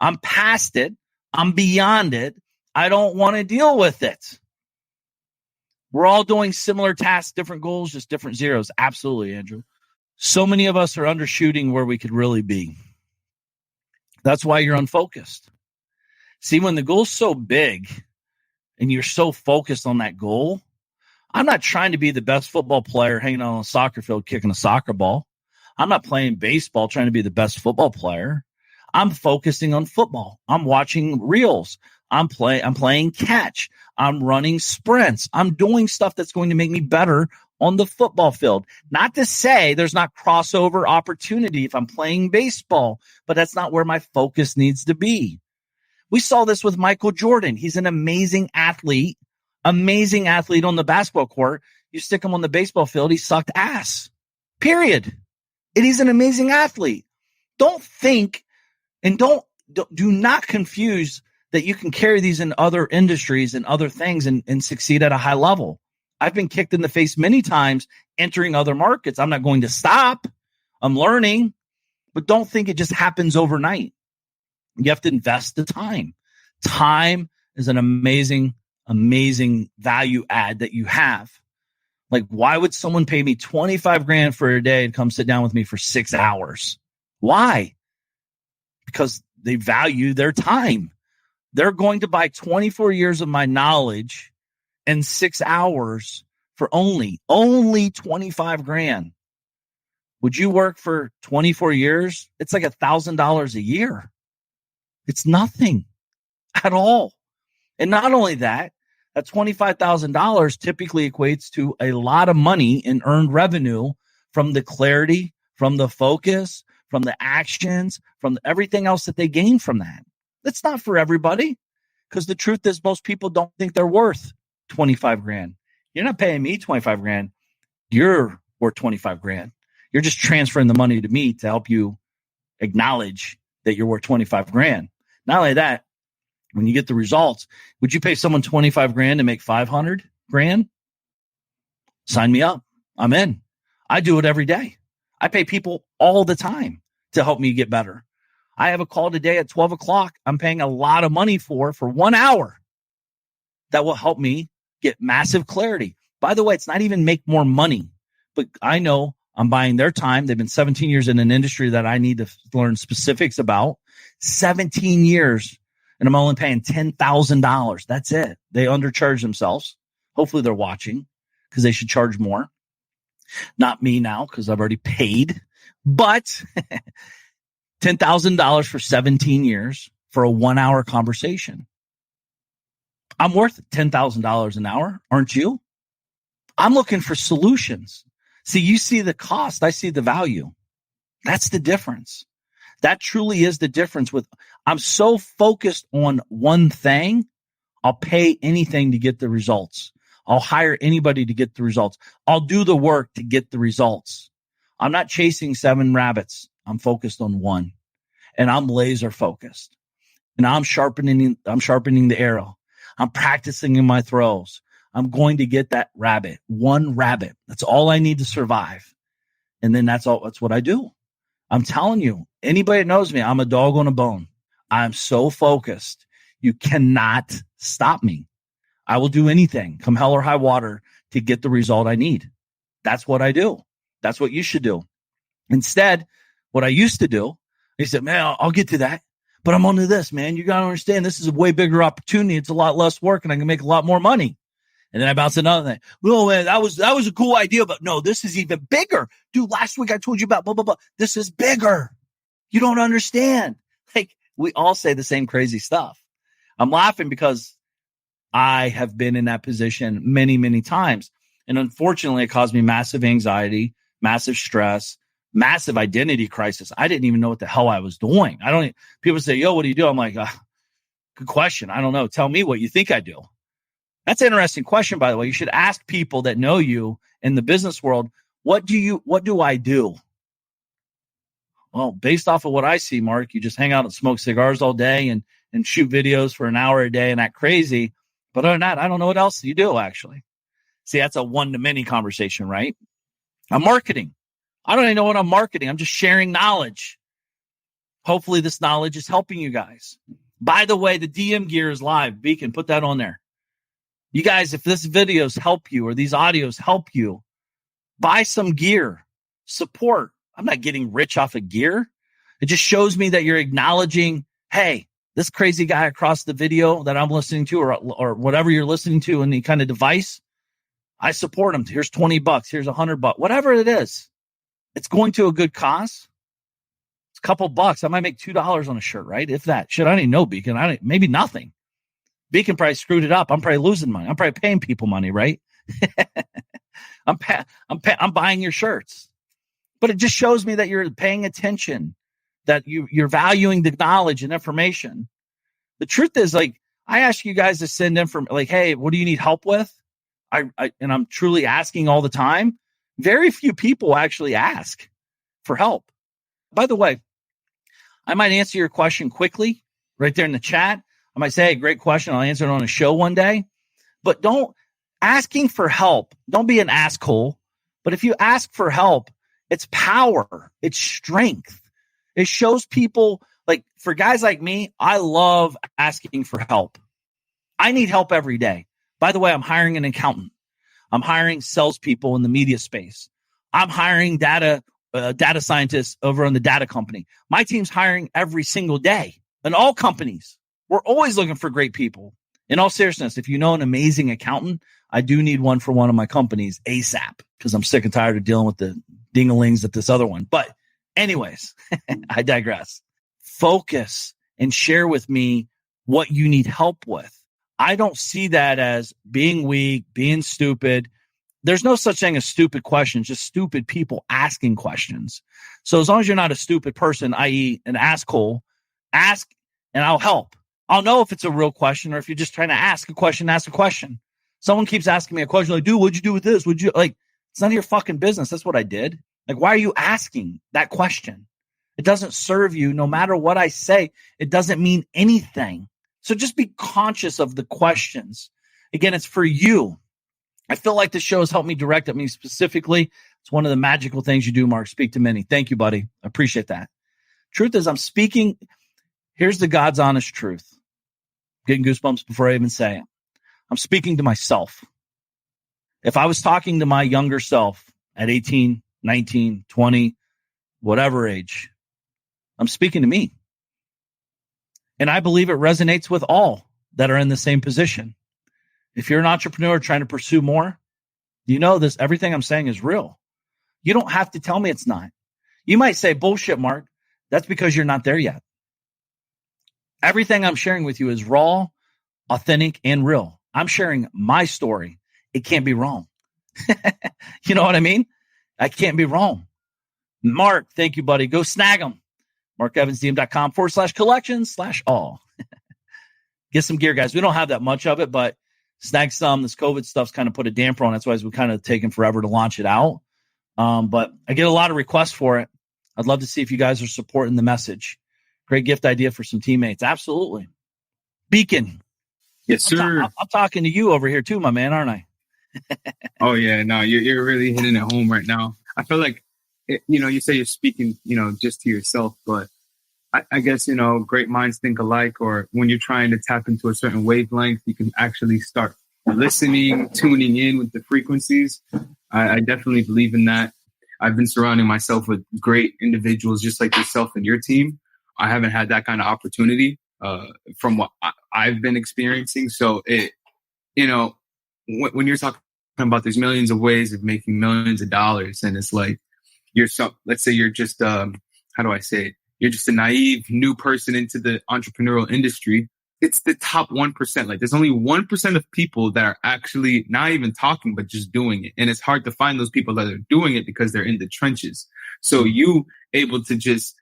S1: I'm past it. I'm beyond it. I don't want to deal with it. We're all doing similar tasks, different goals, just different zeros. Absolutely, Andrew. So many of us are undershooting where we could really be. That's why you're unfocused. See, when the goal's so big and you're so focused on that goal, I'm not trying to be the best football player hanging out on a soccer field kicking a soccer ball. I'm not playing baseball trying to be the best football player. I'm focusing on football. I'm watching reels. I'm playing catch. I'm running sprints. I'm doing stuff that's going to make me better on the football field. Not to say there's not crossover opportunity if I'm playing baseball, but that's not where my focus needs to be. We saw this with Michael Jordan. He's an amazing athlete on the basketball court. You stick him on the baseball field, he sucked ass. Period. And he's an amazing athlete. Don't think and do not confuse that you can carry these in other industries and other things and succeed at a high level. I've been kicked in the face many times entering other markets. I'm not going to stop. I'm learning, but don't think it just happens overnight. You have to invest the time. Time is an amazing, amazing value add that you have. Like, why would someone pay me 25 grand for a day and come sit down with me for 6 hours? Why? Because they value their time. They're going to buy 24 years of my knowledge and 6 hours for only 25 grand. Would you work for 24 years? It's like $1,000 a year. It's nothing at all. And not only that, that $25,000 typically equates to a lot of money in earned revenue from the clarity, from the focus, from the actions, from everything else that they gain from that. That's not for everybody, because the truth is most people don't think they're worth 25 grand. You're not paying me 25 grand. You're worth 25 grand. You're just transferring the money to me to help you acknowledge that you're worth 25 grand. Not only that, when you get the results, would you pay someone 25 grand to make 500 grand? Sign me up. I'm in. I do it every day. I pay people all the time to help me get better. I have a call today at 12 o'clock. I'm paying a lot of money for 1 hour. That will help me get massive clarity. By the way, it's not even make more money, but I know I'm buying their time. They've been 17 years in an industry that I need to learn specifics about. 17 years. And I'm only paying $10,000. That's it. They undercharge themselves. Hopefully they're watching, because they should charge more. Not me now, because I've already paid. But $10,000 for 17 years for a 1 hour conversation. I'm worth $10,000 an hour, aren't you? I'm looking for solutions. See, you see the cost. I see the value. That's the difference. That truly is the difference. I'm so focused on one thing, I'll pay anything to get the results. I'll hire anybody to get the results. I'll do the work to get the results. I'm not chasing 7 rabbits. I'm focused on one, and I'm laser focused, and I'm sharpening the arrow. I'm practicing in my throws. I'm going to get that rabbit, one rabbit. That's all I need to survive. And then that's what I do. I'm telling you, anybody that knows me, I'm a dog on a bone. I'm so focused. You cannot stop me. I will do anything, come hell or high water, to get the result I need. That's what I do. That's what you should do. Instead, what I used to do, I said, man, I'll get to that, but I'm onto this, man. You got to understand, this is a way bigger opportunity. It's a lot less work, and I can make a lot more money. And then I bounce another thing. Oh, man, that was a cool idea, but no, this is even bigger. Dude, last week I told you about blah, blah, blah. This is bigger. You don't understand. Like, we all say the same crazy stuff. I'm laughing because I have been in that position many, many times. And unfortunately, it caused me massive anxiety, massive stress, massive identity crisis. I didn't even know what the hell I was doing. People say, yo, what do you do? I'm like, good question. I don't know. Tell me what you think I do. That's an interesting question, by the way. You should ask people that know you in the business world, what do I do? Well, based off of what I see, Mark, you just hang out and smoke cigars all day and shoot videos for an hour a day and act crazy. But other than that, I don't know what else you do, actually. See, that's a one-to-many conversation, right? I'm marketing. I don't even know what I'm marketing. I'm just sharing knowledge. Hopefully this knowledge is helping you guys. By the way, the DM gear is live. Beacon, put that on there. You guys, if this videos help you or these audios help you, buy some gear. Support. I'm not getting rich off of gear. It just shows me that you're acknowledging, hey, this crazy guy across the video that I'm listening to or whatever you're listening to in the kind of device, I support him. Here's $20. Here's $100. Whatever it is, it's going to a good cause. It's a couple bucks. I might make $2 on a shirt, right? If that. Shit, I don't even know Beacon. Maybe nothing. Beacon probably screwed it up. I'm probably losing money. I'm probably paying people money, right? I'm buying your shirts. But it just shows me that you're paying attention, that you're valuing the knowledge and information. The truth is, like, I ask you guys to send in from, like, hey, what do you need help with? And I'm truly asking all the time. Very few people actually ask for help. By the way, I might answer your question quickly right there in the chat. I might say, hey, great question. I'll answer it on a show one day. But asking for help, don't be an asshole. But if you ask for help, it's power. It's strength. It shows people Like for guys like me, I love asking for help. I need help every day. By the way, I'm hiring an accountant. I'm hiring salespeople in the media space. I'm hiring data scientists over on the data company. My team's hiring every single day in all companies. We're always looking for great people. In all seriousness, if you know an amazing accountant, I do need one for one of my companies ASAP because I'm sick and tired of dealing with the ding-a-lings at this other one. But anyways, I digress. Focus and share with me what you need help with. I don't see that as being weak, being stupid. There's no such thing as stupid questions, just stupid people asking questions. So as long as you're not a stupid person, i.e. an asshole, ask and I'll help. I'll know if it's a real question or if you're just trying to ask a question, ask a question. Someone keeps asking me a question like, dude, what'd you do with this? Would you like, it's none of your fucking business. That's what I did. Like, why are you asking that question? It doesn't serve you. No matter what I say, it doesn't mean anything. So just be conscious of the questions. Again, it's for you. I feel like the show has helped me direct at me specifically. It's one of the magical things you do, Mark. Speak to many. Thank you, buddy. I appreciate that. Truth is, I'm speaking. Here's the God's honest truth. Getting goosebumps before I even say it. I'm speaking to myself. If I was talking to my younger self at 18, 19, 20, whatever age, I'm speaking to me. And I believe it resonates with all that are in the same position. If you're an entrepreneur trying to pursue more, you know this, everything I'm saying is real. You don't have to tell me it's not. You might say, bullshit, Mark. That's because you're not there yet. Everything I'm sharing with you is raw, authentic, and real. I'm sharing my story. It can't be wrong. You know what I mean? I can't be wrong. Mark, thank you, buddy. Go snag them. MarkEvansDM.com/collections/all. Get some gear, guys. We don't have that much of it, but snag some. This COVID stuff's kind of put a damper on it. That's why we're kind of taking forever to launch it out. But I get a lot of requests for it. I'd love to see if you guys are supporting the message. Great gift idea for some teammates. Absolutely. Beacon.
S3: Yes, sir.
S1: I'm talking to you over here too, my man, aren't I?
S3: Oh, yeah. No, you're really hitting it home right now. I feel like, you say you're speaking, just to yourself, but I guess, great minds think alike, or when you're trying to tap into a certain wavelength, you can actually start listening, tuning in with the frequencies. I definitely believe in that. I've been surrounding myself with great individuals just like yourself and your team. I haven't had that kind of opportunity from what I've been experiencing. So when you're talking about there's millions of ways of making millions of dollars, and it's like let's say you're just how do I say it? You're just a naive new person into the entrepreneurial industry. It's the top 1%. Like there's only 1% of people that are actually not even talking, but just doing it. And it's hard to find those people that are doing it because they're in the trenches. So you able to just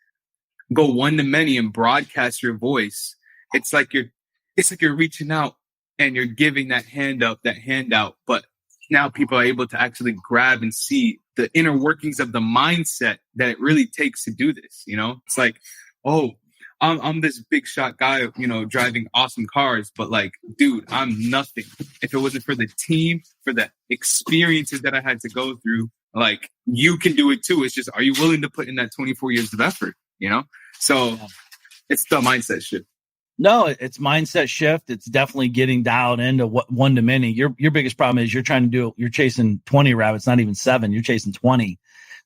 S3: go one to many and broadcast your voice. It's like you're reaching out and you're giving that handout, but now people are able to actually grab and see the inner workings of the mindset that it really takes to do this. It's like, oh, I'm this big shot guy, driving awesome cars, but like, dude, I'm nothing. If it wasn't for the team, for the experiences that I had to go through, like you can do it too. It's just, are you willing to put in that 24 years of effort? So it's the mindset shift.
S1: No, it's mindset shift. It's definitely getting dialed into what one to many. Your biggest problem is you're chasing 20 rabbits, not even 7. You're chasing 20.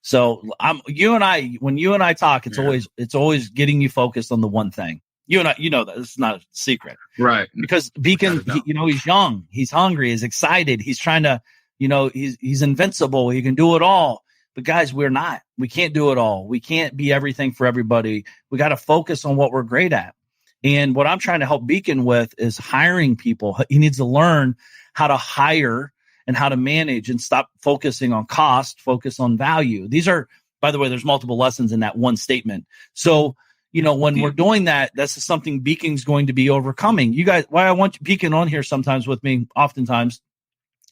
S1: So when you and I talk, it's always getting you focused on the one thing. You and I, that it's not a secret,
S3: right?
S1: Because Beacon, he's young, he's hungry, he's excited, he's trying to, he's invincible, he can do it all. But guys, we're not. We can't do it all. We can't be everything for everybody. We got to focus on what we're great at. And what I'm trying to help Beacon with is hiring people. He needs to learn how to hire and how to manage and stop focusing on cost, focus on value. These are, by the way, there's multiple lessons in that one statement. So, when we're doing that, that's something Beacon's going to be overcoming. You guys, why I want Beacon on here sometimes with me, oftentimes,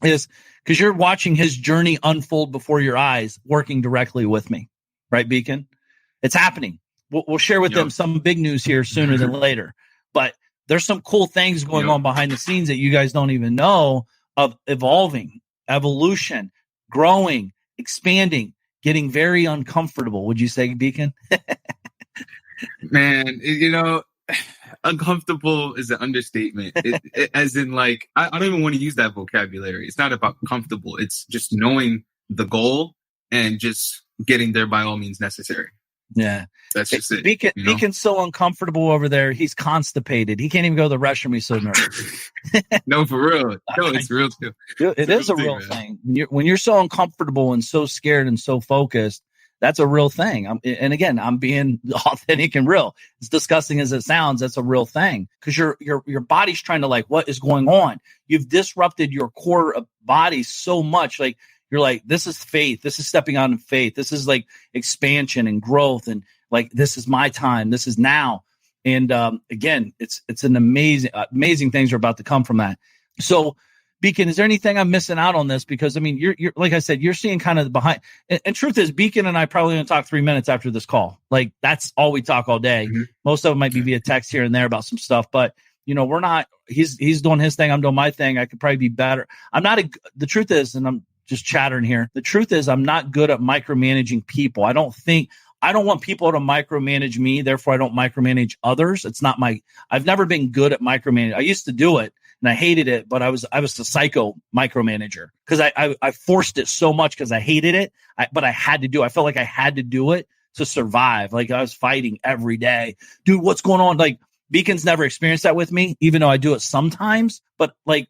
S1: is because you're watching his journey unfold before your eyes, working directly with me. Right, Beacon? It's happening. We'll share with them some big news here sooner than later. But there's some cool things going on behind the scenes that you guys don't even know of evolving, evolution, growing, expanding, getting very uncomfortable. Would you say, Beacon?
S3: Man, uncomfortable is an understatement. As in, like, I don't even want to use that vocabulary. It's not about comfortable. It's just knowing the goal and just getting there by all means necessary.
S1: Yeah.
S3: That's just it.
S1: Beacon's so uncomfortable over there. He's constipated. He can't even go to the restroom. He's so nervous.
S3: No, for real. No, it's real too.
S1: It is a real thing. When you're so uncomfortable and so scared and so focused, that's a real thing. And again, I'm being authentic and real. As disgusting as it sounds, that's a real thing because your body's trying to, like, what is going on? You've disrupted your core body so much. Like, you're like, this is faith. This is stepping out in faith. This is like expansion and growth. And like, this is my time. This is now. And again, it's an amazing things are about to come from that. So, Beacon, is there anything I'm missing out on this? Because I mean, you're like I said, you're seeing kind of the behind. And truth is, Beacon and I probably going to talk 3 minutes after this call. Like, that's all we talk all day. Mm-hmm. Most of it might be via text here and there about some stuff, but we're not. He's doing his thing. I'm doing my thing. I could probably be better. I'm not. The truth is, and I'm just chattering here. The truth is, I'm not good at micromanaging people. I don't want people to micromanage me. Therefore, I don't micromanage others. It's not I've never been good at micromanaging. I used to do it and I hated it, but I was a psycho micromanager because I forced it so much because I hated it. But I had to do it. I felt like I had to do it to survive. Like, I was fighting every day. Dude, what's going on? Like, Beacon's never experienced that with me, even though I do it sometimes. But like,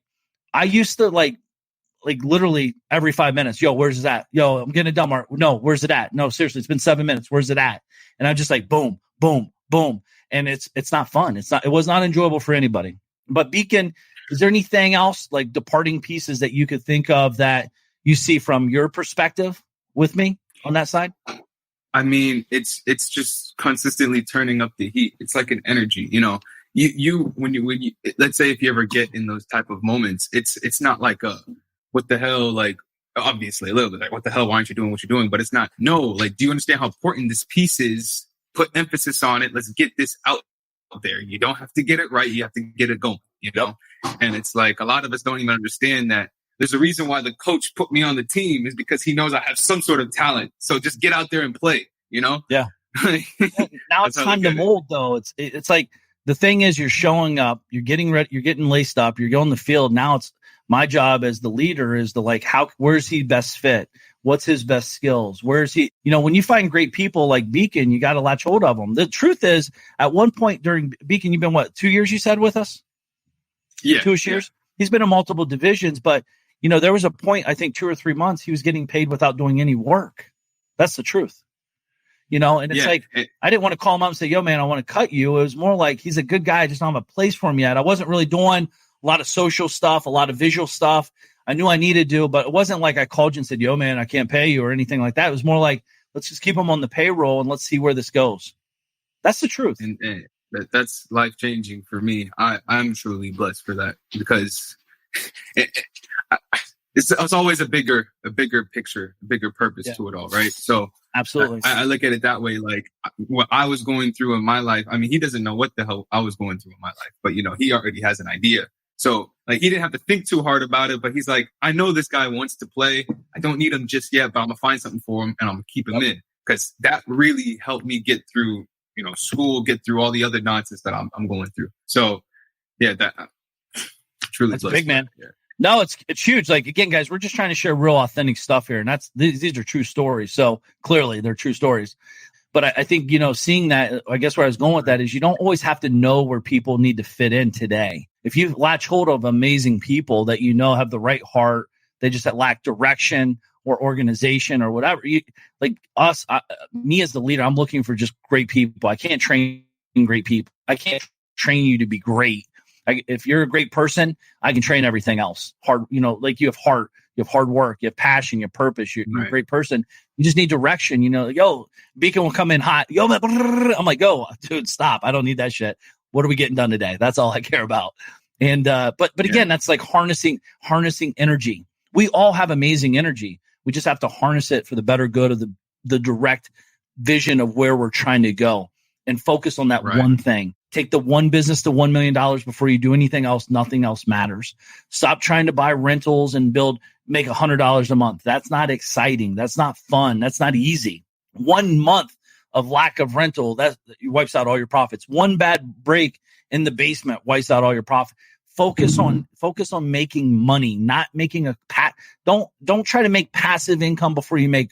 S1: I used to like literally every 5 minutes, yo, where's it at? Yo, I'm getting it done. No, where's it at? No, seriously, it's been 7 minutes. Where's it at? And I'm just like, boom, boom, boom. And it's not fun. It was not enjoyable for anybody. But Beacon, is there anything else, like departing pieces that you could think of that you see from your perspective with me on that side?
S3: I mean, it's just consistently turning up the heat. It's like an energy, when you let's say if you ever get in those type of moments, it's not like what the hell, like, obviously a little bit like, what the hell, why aren't you doing what you're doing? But it's not, no, like, do you understand how important this piece is? Put emphasis on it. Let's get this out there. You don't have to get it right. You have to get it going, And it's like, a lot of us don't even understand that there's a reason why the coach put me on the team is because he knows I have some sort of talent. So just get out there and play,
S1: Yeah. Now it's time to mold, though. It's like, the thing is, you're showing up, you're getting ready, you're getting laced up, you're going to the field. Now it's my job as the leader is to, like, where's he best fit? What's his best skills? Where's he? When you find great people like Beacon, you got to latch hold of them. The truth is, at one point during Beacon, you've been 2 years, you said, with us?
S3: Yeah.
S1: 2 years? Yeah. He's been in multiple divisions, but, there was a point, I think 2 or 3 months, he was getting paid without doing any work. That's the truth. And it's I didn't want to call him up and say, yo, man, I want to cut you. It was more like, he's a good guy. I just don't have a place for him yet. I wasn't really doing a lot of social stuff, a lot of visual stuff. I knew I needed to do, but it wasn't like I called you and said, yo, man, I can't pay you or anything like that. It was more like, let's just keep him on the payroll and let's see where this goes. That's the truth.
S3: And that's life-changing for me. I'm truly blessed for that because it's always a bigger picture, a bigger purpose to it all, right? So
S1: absolutely,
S3: I look at it that way. Like, what I was going through in my life, I mean, he doesn't know what the hell I was going through in my life, but he already has an idea. So, like, he didn't have to think too hard about it, but he's like, I know this guy wants to play. I don't need him just yet, but I'm gonna find something for him and I'm gonna keep him in, because that really helped me get through, school, get through all the other nonsense that I'm going through. So, yeah, that truly
S1: that's big, man. Yeah. No, it's huge. Like, again, guys, we're just trying to share real authentic stuff here. And these are true stories. So clearly they're true stories. But I think, seeing that, I guess where I was going with that is you don't always have to know where people need to fit in today. If you latch hold of amazing people that have the right heart, they just lack direction or organization or whatever. Me as the leader, I'm looking for just great people. I can't train great people. I can't train you to be great. If you're a great person, I can train everything else. Hard, like, you have heart, you have hard work, you have passion, you have purpose. You're a great person. You just need direction. Yo, Beacon will come in hot. Yo, man, I'm like, go, dude, stop. I don't need that shit. What are we getting done today? That's all I care about. And but again, that's like harnessing energy. We all have amazing energy. We just have to harness it for the better good of the direct vision of where we're trying to go, and focus on that one thing. Take the one business to $1 million before you do anything else. Nothing else matters. Stop trying to buy rentals and make $100 a month. That's not exciting. That's not fun. That's not easy. 1 month of lack of rental, that wipes out all your profits. One bad break in the basement wipes out all your profit. Focus on making money, not making don't try to make passive income before you make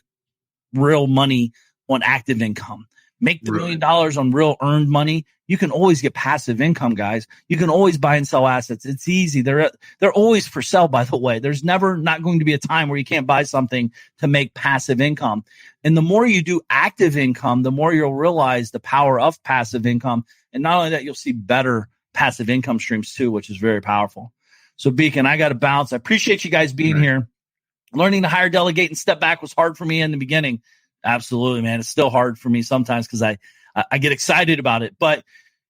S1: real money on active income. Make the $1 million on real earned money. You can always get passive income, guys. You can always buy and sell assets. It's easy. They're always for sale, by the way. There's never not going to be a time where you can't buy something to make passive income. And the more you do active income, the more you'll realize the power of passive income. And not only that, you'll see better passive income streams too, which is very powerful. So Beacon, I got to bounce. I appreciate you guys being here. Learning to hire, delegate, and step back was hard for me in the beginning. Absolutely, man. It's still hard for me sometimes because I get excited about it. But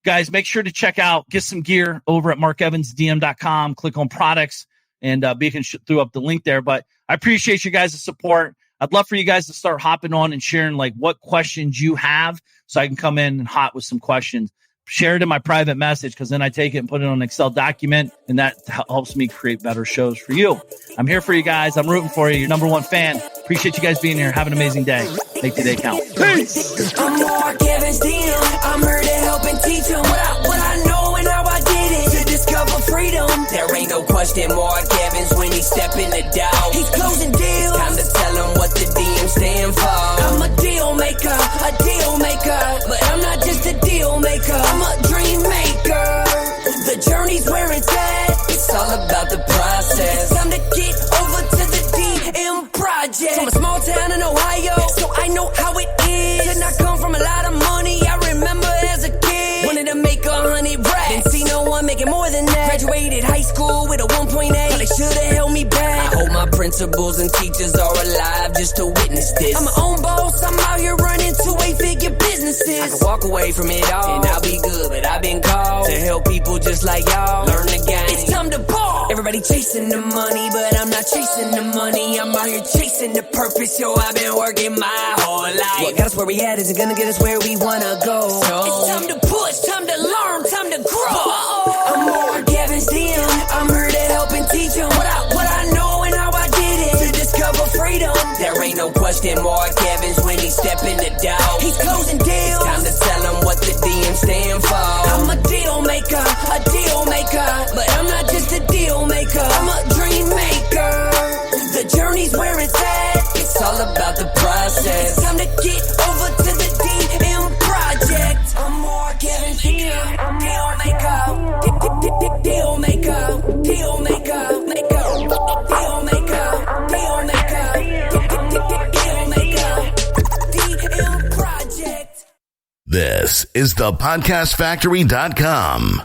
S1: guys, make sure to get some gear over at markevansdm.com. Click on products, and Beacon threw up the link there. But I appreciate you guys' support. I'd love for you guys to start hopping on and sharing like what questions you have so I can come in and hot with some questions. Share it in my private message because then I take it and put it on an Excel document, and that helps me create better shows for you. I'm here for you guys. I'm rooting for you. Your number one fan. Appreciate you guys being here. Have an amazing day. Make today count. Peace.
S2: I'm Mark Evans DM. I'm here to help and teach them what I know and how I did it to discover freedom. There ain't no question Mark Evans when he step in the door. He's closing deals. It's time to tell him what the DM stand for. I'm a deal maker, but I'm not just a deal maker. I'm a dream maker. The journey's where it's at. It's all about the process. It's time to get over to the DM project. From a small town in Ohio, so I know how it is. Did not come from a lot of money. I remember as a kid, wanted to make 100 racks. Didn't see no one making more than that. Graduated high school with a 1.8. Thought they should have held me back. I hope my principals and teachers are alive just to witness this. I'm my own boss. I'm out here running 2-8-figure businesses. I can walk away from it all and I'll be good, but I've been called to help people just like y'all learn the game. It's time to ball. Everybody chasing the money, but I'm not chasing the money. I'm out here chasing the purpose. Yo, I've been working my whole life. What got us where we at isn't gonna get us where we wanna go. So it's time to push, time to learn, time to grow. I'm Mark Evans DM. I'm here to help and teach them what I know and how I did it to discover freedom. There ain't no question Mark Evans when he step in the door. He's closing deals. It's time to tell him what the DM stand for. I'm a deal maker, but I'm not just a deal maker. I'm a dream maker. The journey's where it's at. It's all about the process. It's time to get over to the DM project. I'm Mark Evans DM. I'm deal maker, deal maker, deal maker, deal maker, DM project.
S4: This is thepodcastfactory.com.